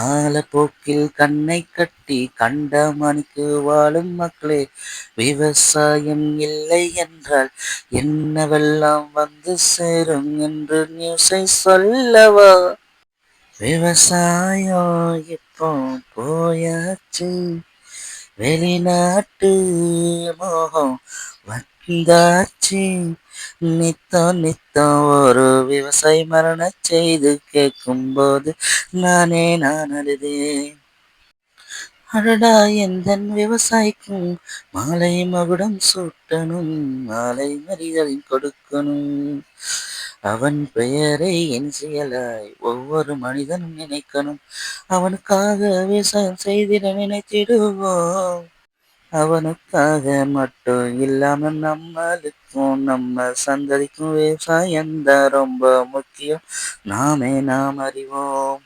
காலப்போக்கில் கண்ணை கட்டி கண்டமணிக்கு வாழும் மக்களே, விவசாயம் இல்லை என்றால் என்னவெல்லாம் வந்து சேரும் என்று நியூஸை சொல்லவா? விவசாயம் இப்போ போயாச்சு, வெளிநாட்டு மோகம் வந்தாச்சு. நித்தம் நித்தம் ஒரு விவசாயி மரண செய்து கேட்கும்போது நான் அழுதேன். அடடா எந்தன் விவசாயிக்கும் மாலை மகுடம் சூட்டணும், மாலை மரியாதை கொடுக்கணும். அவன் பெயரை இனிஷியலாய் ஒவ்வொரு மனிதனும் நினைக்கணும். அவனுக்காக விவசாயம் செய்திட நினைத்திடுவோம். அவனுக்காக மட்டும் இல்லாம நம்மளுக்கும் நம்ம சந்ததிக்கும் விவசாயம்தான் ரொம்ப முக்கியம். நாம் அறிவோம்.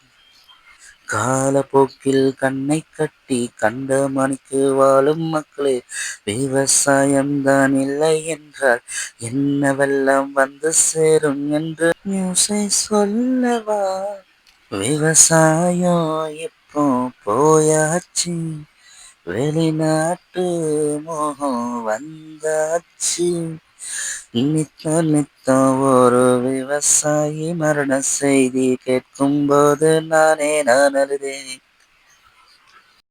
காலப்போக்கில் கண்ணை கட்டி கண்டமணிக்கு வாழும் மக்களே, விவசாயம்தான் இல்லை என்றால் என்னவெல்லாம் வந்து சேரும் என்று நியூஸை சொல்லவா? விவசாயம் இப்போ போயாச்சு, வெளிநாட்டு மோகம் வந்தாச்சு. நித்தம் நித்தம் ஒரு விவசாயி மரண செய்தி கேட்கும்போது நான் அழுதேன்.